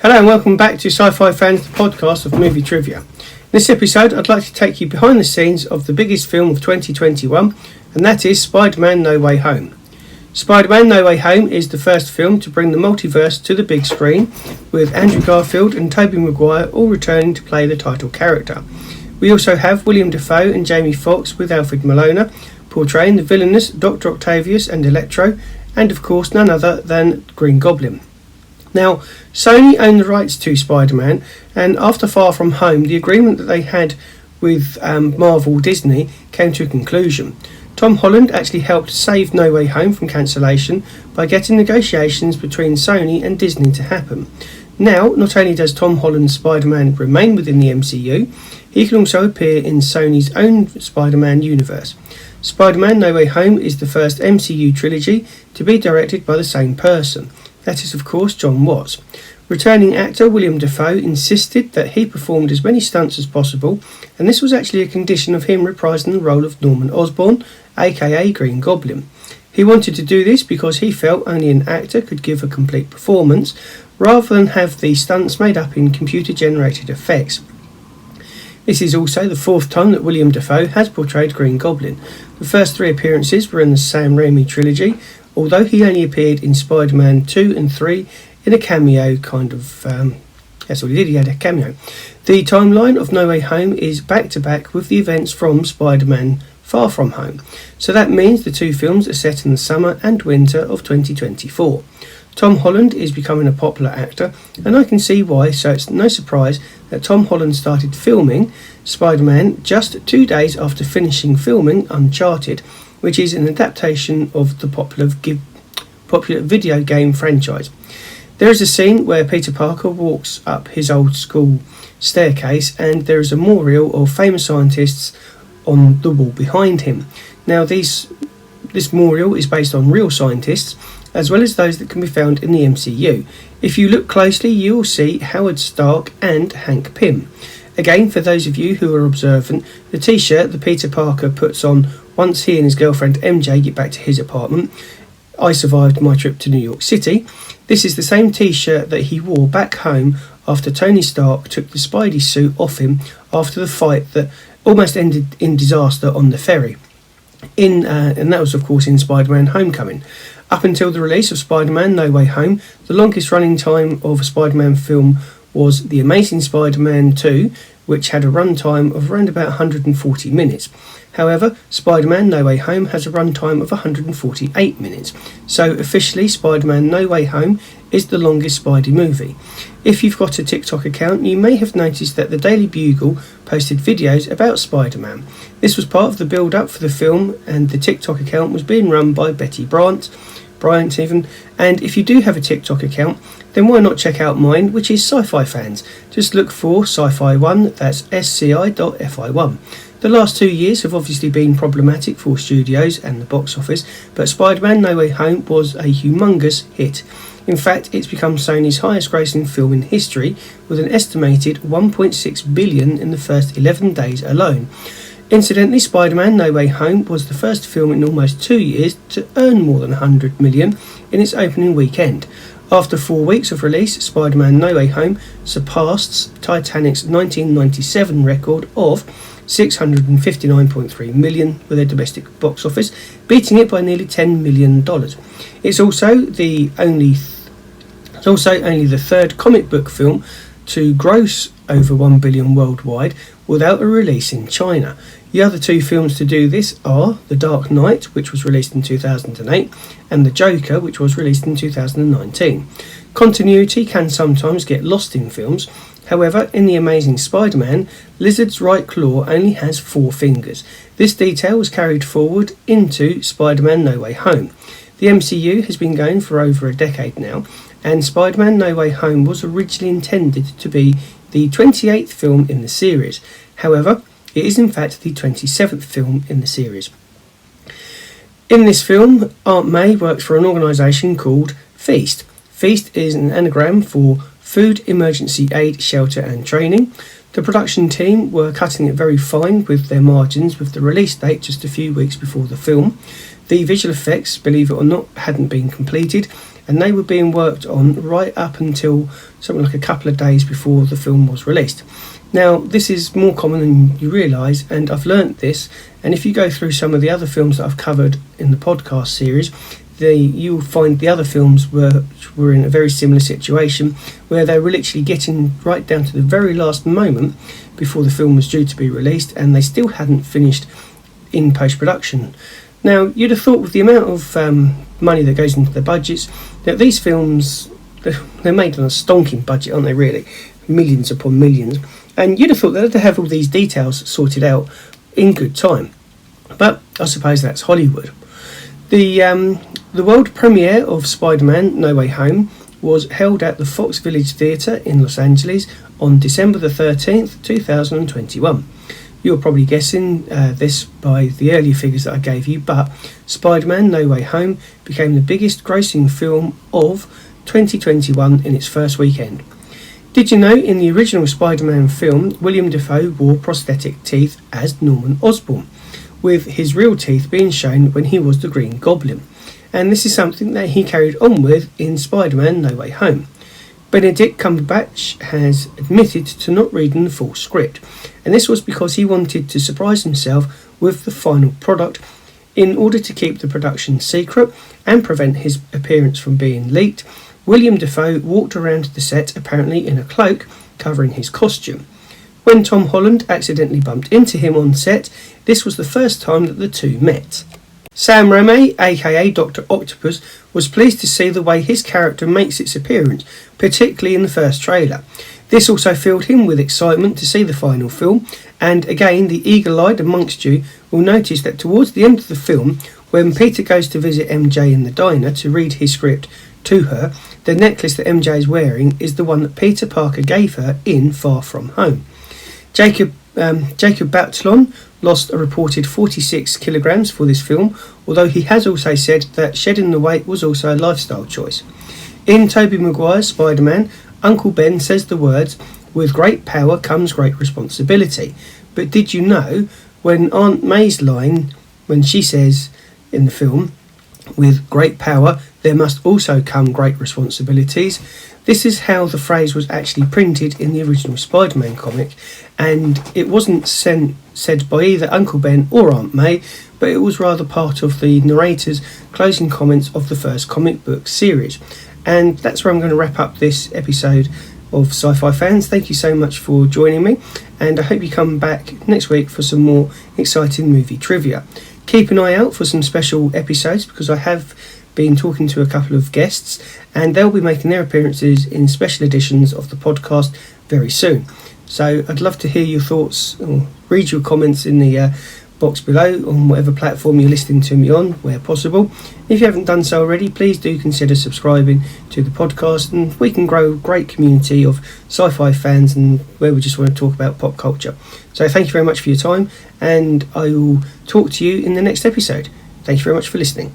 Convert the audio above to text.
Hello and welcome back to Sci-Fi Fans, the podcast of movie trivia. In this episode, I'd like to take you behind the scenes of the biggest film of 2021, and that is Spider-Man No Way Home. Spider-Man No Way Home is the first film to bring the multiverse to the big screen, with Andrew Garfield and Tobey Maguire all returning to play the title character. We also have William Dafoe and Jamie Foxx with Alfred Molina portraying the villainous Dr. Octavius and Electro, and of course none other than Green Goblin. Now, Sony own the rights to Spider-Man, and after Far From Home, the agreement that they had with Marvel Disney came to a conclusion. Tom Holland actually helped save No Way Home from cancellation by getting negotiations between Sony and Disney to happen. Now, not only does Tom Holland's Spider-Man remain within the MCU, he can also appear in Sony's own Spider-Man universe. Spider-Man No Way Home is the first MCU trilogy to be directed by the same person. That is, of course, John Watts. Returning actor William Dafoe insisted that he performed as many stunts as possible, and this was actually a condition of him reprising the role of Norman Osborn, aka Green Goblin. He wanted to do this because he felt only an actor could give a complete performance, rather than have the stunts made up in computer-generated effects. This is also the fourth time that William Dafoe has portrayed Green Goblin. The first three appearances were in the Sam Raimi trilogy, although he only appeared in Spider-Man 2 and 3 in a cameo that's all he did, he had a cameo. The timeline of No Way Home is back-to-back with the events from Spider-Man Far From Home, so that means the two films are set in the summer and winter of 2024. Tom Holland is becoming a popular actor, and I can see why, so it's no surprise that Tom Holland started filming Spider-Man just 2 days after finishing filming Uncharted, which is an adaptation of the popular video game franchise. There is a scene where Peter Parker walks up his old school staircase, and there is a memorial of famous scientists on the wall behind him. Now, this memorial is based on real scientists, as well as those that can be found in the MCU. If you look closely, you will see Howard Stark and Hank Pym. Again, for those of you who are observant, the t-shirt that Peter Parker puts on once he and his girlfriend MJ get back to his apartment, "I survived my trip to New York City," this is the same t-shirt that he wore back home after Tony Stark took the Spidey suit off him after the fight that almost ended in disaster on the ferry. And that was, of course, in Spider-Man Homecoming. Up until the release of Spider-Man No Way Home, the longest running time of a Spider-Man film was The Amazing Spider-Man 2, which had a runtime of around about 140 minutes. However, Spider-Man No Way Home has a runtime of 148 minutes, so officially Spider-Man No Way Home is the longest Spidey movie. If you've got a TikTok account, you may have noticed that the Daily Bugle posted videos about Spider-Man. This was part of the build-up for the film, and the TikTok account was being run by Betty Bryant even, and if you do have a TikTok account, then why not check out mine, which is Sci-Fi Fans. Just look for Sci-Fi 1, that's sci.fi1. The last 2 years have obviously been problematic for studios and the box office, but Spider-Man No Way Home was a humongous hit. In fact, it's become Sony's highest grossing film in history, with an estimated $1.6 billion in the first 11 days alone. Incidentally, Spider-Man No Way Home was the first film in almost 2 years to earn more than $100 million in its opening weekend. After 4 weeks of release, Spider-Man No Way Home surpassed Titanic's 1997 record of $659.3 million with their domestic box office, beating it by nearly $10 million. It's also only the third comic book film to gross over $1 billion worldwide without a release in China. The other two films to do this are The Dark Knight, which was released in 2008, and The Joker, which was released in 2019. Continuity can sometimes get lost in films. However, in The Amazing Spider-Man, Lizard's right claw only has 4 fingers. This detail was carried forward into Spider-Man No Way Home. The MCU has been going for over a decade now, and Spider-Man No Way Home was originally intended to be the 28th film in the series. However, it is in fact the 27th film in the series. In this film, Aunt May works for an organisation called FEAST. FEAST is an anagram for Food Emergency Aid Shelter and Training. The production team were cutting it very fine with their margins with the release date just a few weeks before the film. The visual effects, believe it or not, hadn't been completed, and they were being worked on right up until something like a couple of days before the film was released. Now, this is more common than you realise, and I've learnt this, and if you go through some of the other films that I've covered in the podcast series, you'll find the other films were in a very similar situation, where they were literally getting right down to the very last moment before the film was due to be released, and they still hadn't finished in post-production. Now, you'd have thought with the amount of money that goes into the budgets, that these films, they're made on a stonking budget, aren't they really? Millions upon millions. And you'd have thought they'd have all these details sorted out in good time. But I suppose that's Hollywood. The world premiere of Spider-Man No Way Home was held at the Fox Village Theatre in Los Angeles on December the 13th, 2021. You're probably guessing this by the earlier figures that I gave you, but Spider-Man No Way Home became the biggest grossing film of 2021 in its first weekend. Did you know in the original Spider-Man film, William Dafoe wore prosthetic teeth as Norman Osborn, with his real teeth being shown when he was the Green Goblin? And this is something that he carried on with in Spider-Man No Way Home. Benedict Cumberbatch has admitted to not reading the full script, and this was because he wanted to surprise himself with the final product in order to keep the production secret and prevent his appearance from being leaked. William Dafoe walked around the set apparently in a cloak covering his costume. When Tom Holland accidentally bumped into him on set, this was the first time that the two met. Sam Raimi, aka Dr. Octopus, was pleased to see the way his character makes its appearance, particularly in the first trailer. This also filled him with excitement to see the final film, and again the eagle-eyed amongst you will notice that towards the end of the film, when Peter goes to visit MJ in the diner to read his script to her, the necklace that MJ is wearing is the one that Peter Parker gave her in Far From Home. Jacob Batalon lost a reported 46 kilograms for this film, although he has also said that shedding the weight was also a lifestyle choice. In Tobey Maguire's Spider-Man, Uncle Ben says the words, "With great power comes great responsibility." But did you know when Aunt May's line, when she says in the film, "With great power there must also come great responsibilities," this is how the phrase was actually printed in the original Spider-Man comic, and it wasn't said by either Uncle Ben or Aunt May, but it was rather part of the narrator's closing comments of the first comic book series. And that's where I'm going to wrap up this episode of Sci-Fi Fans. Thank you so much for joining me, and I hope you come back next week for some more exciting movie trivia. Keep an eye out for some special episodes, because I have been talking to a couple of guests, and they'll be making their appearances in special editions of the podcast very soon. So I'd love to hear your thoughts or read your comments in the box below on whatever platform you're listening to me on, where possible. If you haven't done so already, please do consider subscribing to the podcast, and we can grow a great community of sci-fi fans and where we just want to talk about pop culture. So thank you very much for your time, and I will talk to you in the next episode. Thank you very much for listening.